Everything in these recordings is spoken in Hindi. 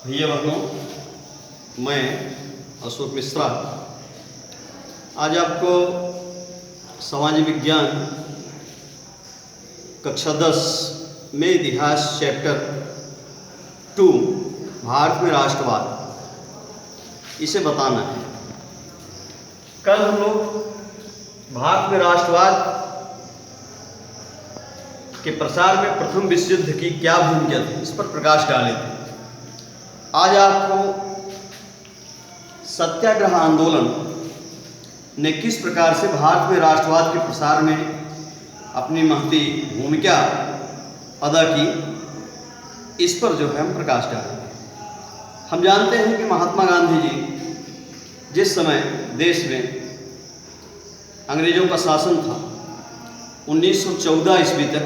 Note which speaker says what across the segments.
Speaker 1: भैया बहनों, मैं अशोक मिश्रा आज आपको सामाजिक विज्ञान कक्षा 10 में इतिहास चैप्टर 2 भारत में राष्ट्रवाद इसे बताना है। कल हम लोग भारत में राष्ट्रवाद के प्रसार में प्रथम विश्व युद्ध की क्या भूमिका थी इस पर प्रकाश डाले थे। आज आपको सत्याग्रह आंदोलन ने किस प्रकार से भारत में राष्ट्रवाद के प्रसार में अपनी महती भूमिका अदा की इस पर जो है हम प्रकाश डालेंगे। हम जानते हैं कि महात्मा गांधी जी जिस समय देश में अंग्रेजों का शासन था 1914 ईस्वी तक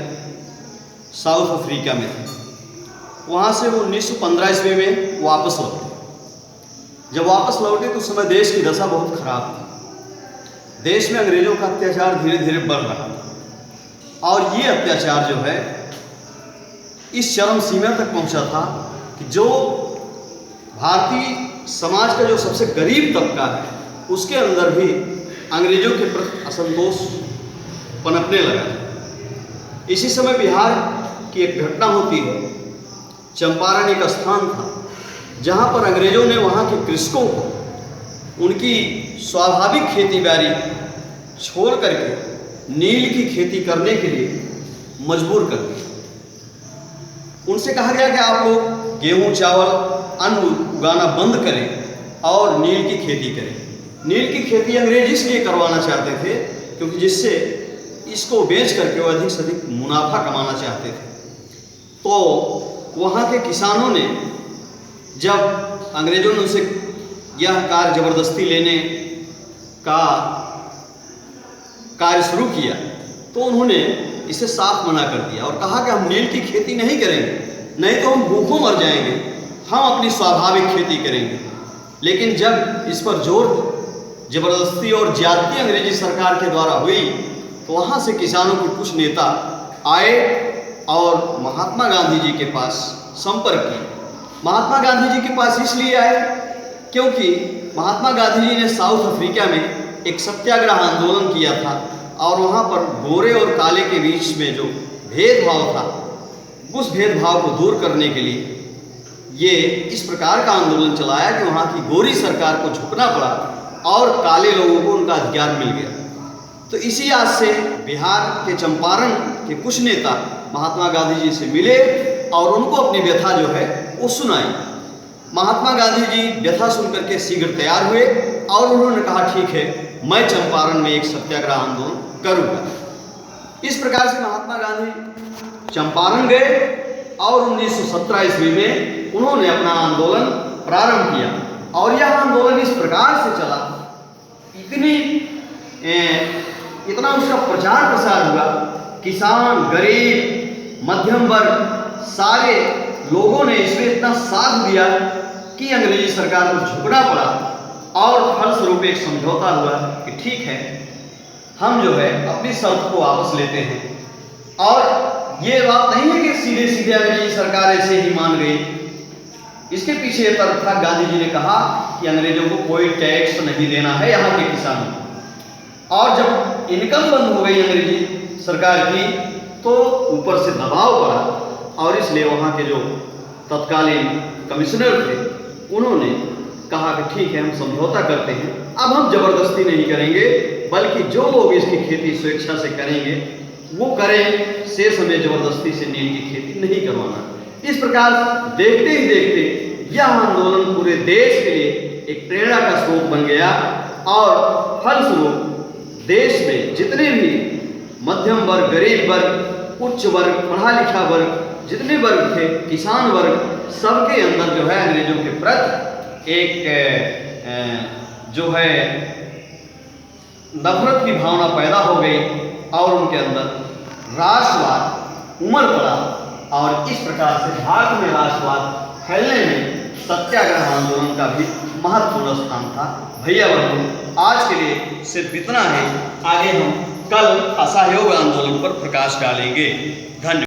Speaker 1: साउथ अफ्रीका में थे। वहाँ से वो 1915 ईस्वी में वापस लौटे। जब वापस लौटे तो उस समय देश की दशा बहुत खराब थी। देश में अंग्रेजों का अत्याचार धीरे धीरे बढ़ रहा था और ये अत्याचार जो है इस चरम सीमा तक पहुंचा था कि जो भारतीय समाज का जो सबसे गरीब तबका है उसके अंदर भी अंग्रेजों के प्रति असंतोष पनपने लगा। इसी समय बिहार की एक घटना होती है। चंपारण एक स्थान था जहाँ पर अंग्रेजों ने वहाँ के कृषकों को उनकी स्वाभाविक खेती बाड़ी छोड़ करके नील की खेती करने के लिए मजबूर कर दिया। उनसे कहा गया कि आप लोग गेहूं चावल अन्न उगाना बंद करें और नील की खेती करें। नील की खेती अंग्रेज इसलिए करवाना चाहते थे क्योंकि जिससे इसको बेच करके वो अधिक से अधिक मुनाफा कमाना चाहते थे। तो वहाँ के किसानों ने जब अंग्रेजों ने उनसे यह कार्य जबरदस्ती लेने का कार्य शुरू किया तो उन्होंने इसे साफ मना कर दिया और कहा कि हम नील की खेती नहीं करेंगे, नहीं तो हम भूखों मर जाएंगे, हम अपनी स्वाभाविक खेती करेंगे। लेकिन जब इस पर जोर जबरदस्ती और ज्यादती अंग्रेजी सरकार के द्वारा हुई तो वहाँ से किसानों के कुछ नेता आए और महात्मा गांधी जी के पास संपर्क किया। महात्मा गांधी जी के पास इसलिए आए क्योंकि महात्मा गांधी जी ने साउथ अफ्रीका में एक सत्याग्रह आंदोलन किया था और वहाँ पर गोरे और काले के बीच में जो भेदभाव था उस भेदभाव को दूर करने के लिए ये इस प्रकार का आंदोलन चलाया कि वहाँ की गोरी सरकार को झुकना पड़ा और काले लोगों को उनका अधिकार मिल गया। तो इसी आज से बिहार के चंपारण के कुछ नेता महात्मा गांधी जी से मिले और उनको अपनी व्यथा जो है वो सुनाई। महात्मा गांधी जी व्यथा सुनकर के शीघ्र तैयार हुए और उन्होंने कहा ठीक है मैं चंपारण में एक सत्याग्रह आंदोलन करूंगा। इस प्रकार से महात्मा गांधी चंपारण गए और 1917 ईस्वी में उन्होंने अपना आंदोलन प्रारंभ किया और यह आंदोलन इस प्रकार से चला, इतना उसका प्रचार प्रसार हुआ, किसान गरीब मध्यम वर्ग सारे लोगों ने इसमें इतना साथ दिया कि अंग्रेजी सरकार को झुकना पड़ा और फलस्वरूप एक समझौता हुआ कि ठीक है हम जो है अपनी शर्त को वापस लेते हैं। और ये बात नहीं है कि सीधे सीधे अंग्रेजी सरकार ऐसे ही मान गई, इसके पीछे ये तर्क था। गांधी जी ने कहा कि अंग्रेजों को कोई टैक्स नहीं देना है यहाँ के किसानों को, और जब इनकम बंद हो गई अंग्रेजी सरकार की तो ऊपर से दबाव पड़ा और इसलिए वहाँ के जो तत्कालीन कमिश्नर थे उन्होंने कहा कि ठीक है हम समझौता करते हैं, अब हम जबरदस्ती नहीं करेंगे बल्कि जो लोग इसकी खेती स्वेच्छा से करेंगे वो करें, शेष हमें जबरदस्ती से नील की खेती नहीं करवाना। इस प्रकार देखते ही देखते यह आंदोलन पूरे देश के लिए एक प्रेरणा का स्रोत बन गया और फलस्वरूप देश में जितने भी मध्यम वर्ग गरीब वर्ग उच्च वर्ग पढ़ा लिखा वर्ग जितने वर्ग थे किसान वर्ग सबके अंदर जो है अंग्रेजों के प्रति एक जो है नफरत की भावना पैदा हो गई और उनके अंदर राष्ट्रवाद उमड़ पड़ा और इस प्रकार से भारत में राष्ट्रवाद फैलने में सत्याग्रह आंदोलन का भी महत्वपूर्ण स्थान था। भैया बहनों आज के लिए सिर्फ इतना है, आगे हम कल असहयोग आंदोलन पर प्रकाश डालेंगे। धन्यवाद।